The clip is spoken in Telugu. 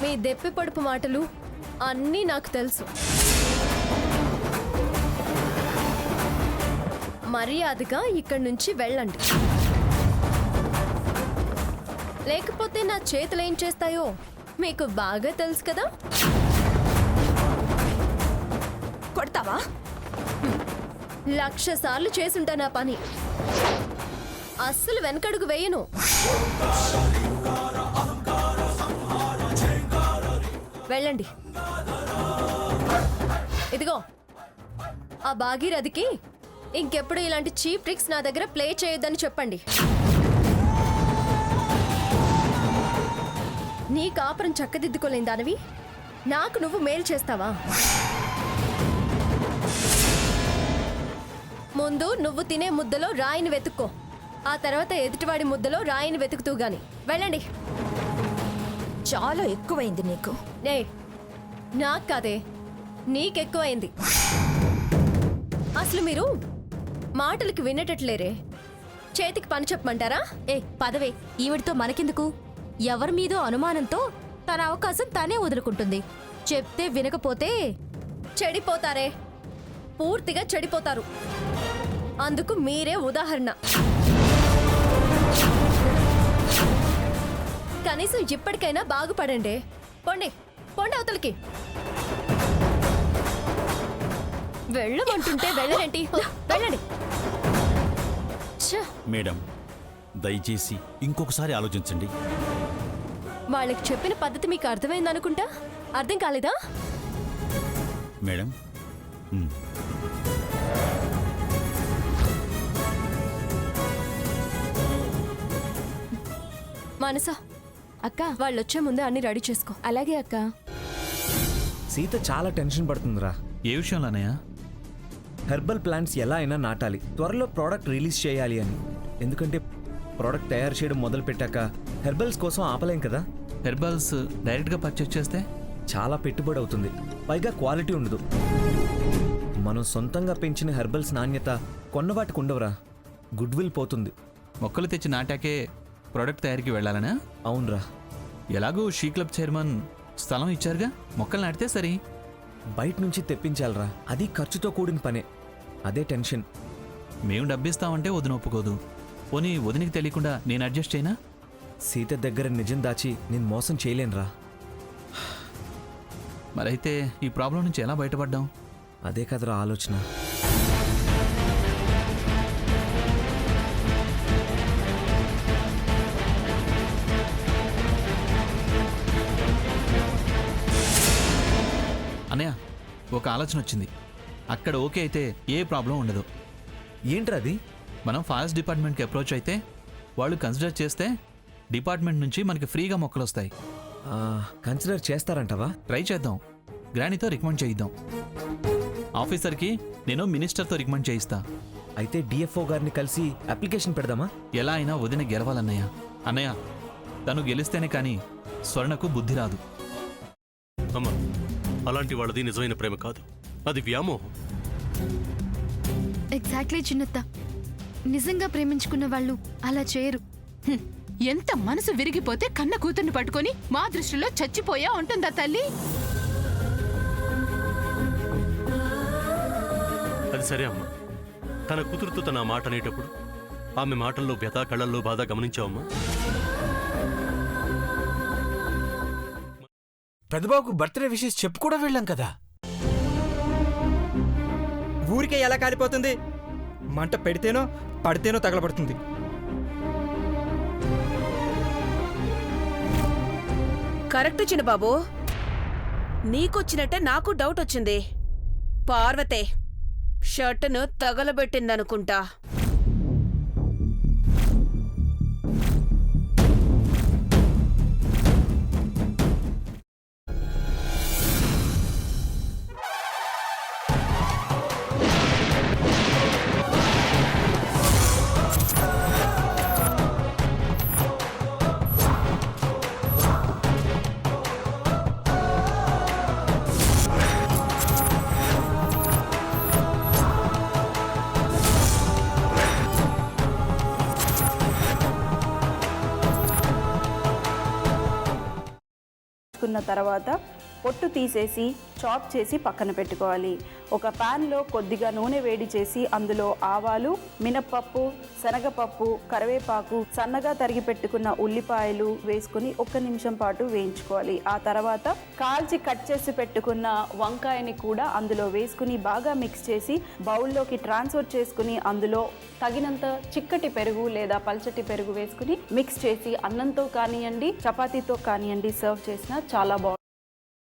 మీ దెప్పి పొడుపు మాటలు అన్నీ నాకు తెలుసు. మర్యాదగా ఇక్కడి నుంచి వెళ్ళండి, లేకపోతే నా చేతులు ఏం చేస్తాయో మీకు బాగా తెలుసు కదా. కొడతావా? 1,00,000 సార్లు చేసుంటా నా పని. అస్సలు వెనకడుగు వేయను. వెళ్ళండి. ఇదిగో, ఆ భాగీరథికి ఇంకెప్పుడు ఇలాంటి చీప్ ట్రిక్స్ నా దగ్గర ప్లే చేయొద్దని చెప్పండి. నీ కాపురం చక్కదిద్దుకోలేని దానివి నాకు నువ్వు మేలు చేస్తావా? ముందు నువ్వు తినే ముద్దలో రాయిని వెతుక్కో, ఆ తర్వాత ఎదుటివాడి ముద్దలో రాయిని వెతుకుతూ గాని. వెళ్ళండి. చాలా ఎక్కువైంది నీకు. ఏ, నాకు కాదే, నీకెక్కువైంది. అసలు మీరు మాటలకి వినేటట్లేరే. చేతికి పని చెప్పమంటారా? పదవే, ఈవిడితో మనకెందుకు? ఎవరి మీదో అనుమానంతో తన అవకాశం తనే వదులుకుంటుంది. చెప్తే వినకపోతే చెడిపోతారే, పూర్తిగా చెడిపోతారు. అందుకు మీరే ఉదాహరణ. కనీసం ఇప్పటికైనా బాగుపడండి. పొండి పొండి అవతలకి. వెళ్ళమంటుంటే వెళ్ళరేంటి? వెళ్ళండి. మేడం, దయచేసి ఇంకొకసారి ఆలోచించండి. వాళ్ళకి చెప్పిన పద్ధతి మీకు అర్థమైందనుకుంటా. అర్థం కాలేదా? మేడం, మానసా, అక్క వాళ్ళు వచ్చే ముందే అన్ని రెడీ చేసుకో. అలాగే అక్క. సీత చాలా టెన్షన్ పడుతుందిరా. ఏ విషయంలోనయ్యా? హెర్బల్ ప్లాంట్స్ ఎలా అయినా నాటాలి, త్వరలో ప్రోడక్ట్ రిలీజ్ చేయాలి అని. ఎందుకంటే ప్రోడక్ట్ తయారు చేయడం మొదలు పెట్టాక హెర్బల్స్ కోసం ఆపలేం కదా. హెర్బల్స్ డైరెక్ట్గా పర్చేస్ చేస్తే చాలా పెట్టుబడి అవుతుంది, పైగా క్వాలిటీ ఉండదు. మనం సొంతంగా పెంచిన హెర్బల్స్ నాణ్యత కొన్నవాటికి ఉండవురా. గుడ్ విల్ పోతుంది. మొక్కలు తెచ్చి నాటాకే ప్రోడక్ట్ తయారీకి వెళ్ళాలనా? అవునరా. ఎలాగో షీ క్లబ్ చైర్మన్ స్థలం ఇచ్చారుగా, మొక్కలు నాటితే సరి. బయట నుంచి తెప్పించాలరా, అది ఖర్చుతో కూడిన పనే. అదే టెన్షన్. మేము డబ్బిస్తామంటే వదిన ఒప్పుకోదు. పోనీ వదినికి తెలియకుండా నేను అడ్జస్ట్ చేయనా? సీత దగ్గర నిజం దాచి నేను మోసం చేయలేనురా. మరైతే ఈ ప్రాబ్లం నుంచి ఎలా బయటపడ్డాం? అదే కదరా ఆలోచన. అన్నయ్య, ఒక ఆలోచన వచ్చింది. అక్కడ ఓకే అయితే ఏ ప్రాబ్లం ఉండదు. ఏంట్రా అది? మనం ఫారెస్ట్ డిపార్ట్మెంట్కి అప్రోచ్ అయితే వాళ్ళు కన్సిడర్ చేస్తే డిపార్ట్మెంట్ నుంచి మనకి ఫ్రీగా మొక్కలు వస్తాయి. కన్సిడర్ చేస్తారంటవా? ట్రై చేద్దాం. గ్రానీతో రికమెండ్ చేయిద్దాం. ఆఫీసర్కి నేను మినిస్టర్తో రికమెండ్ చేయిస్తా. అయితే డిఎఫ్ఓ గారిని కలిసి అప్లికేషన్ పెడదామా? ఎలా అయినా వదిన గెలవాలన్నయ్య. అన్నయ్య, తను గెలిస్తేనే కానీ స్వర్ణకు బుద్ధి రాదు. అమ్మా, అలాంటి వాళ్ళది నిజమైన ప్రేమ కాదు, అది వ్యామోహం. ఎగ్జాక్ట్లీ చిన్నత్త, నిజంగా ప్రేమించుకున్న వాళ్ళు అలా చేయరు. ఎంత మనసు విరిగిపోతే కన్న కూతుర్ని పట్టుకొని మా దృష్టిలో చచ్చిపోయా ఉంటుందా తల్లి? అది సరే అమ్మా, తన కూతురుతో తన మాట అనేటప్పుడు ఆమె మాటల్లో వ్యథ, కళ్ళల్లో బాధ గమనించావమ్మా? పెద్దబాబుకు బర్త్డే విషెస్ చెప్పు కూడా వెళ్ళాం కదా. ఊరికే ఎలా కాలిపోతుంది? మంట పెడితేనో పడితేనో తగలబడుతుంది. కరెక్ట్ చిన్నబాబు, నీకొచ్చినట్టే నాకు డౌట్ వచ్చింది. పార్వతే షర్టును తగలబెట్టిందనుకుంటా. చేసుకున్న తర్వాత పొట్టు తీసేసి చాప్ చేసి పక్కన పెట్టుకోవాలి. ఒక ప్యాన్లో కొద్దిగా నూనె వేడి చేసి అందులో ఆవాలు, మినప్పప్పు, శనగపప్పు, కరివేపాకు, సన్నగా తరిగి పెట్టుకున్న ఉల్లిపాయలు వేసుకుని 1 నిమిషం పాటు వేయించుకోవాలి. ఆ తర్వాత కాల్చి కట్ చేసి పెట్టుకున్న వంకాయని కూడా అందులో వేసుకుని బాగా మిక్స్ చేసి బౌల్లోకి ట్రాన్స్ఫర్ చేసుకుని అందులో తగినంత చిక్కటి పెరుగు లేదా పల్చటి పెరుగు వేసుకుని మిక్స్ చేసి అన్నంతో కానివ్వండి, చపాతీతో కానివ్వండి సర్వ్ చేసినా చాలా బాగుంటుంది.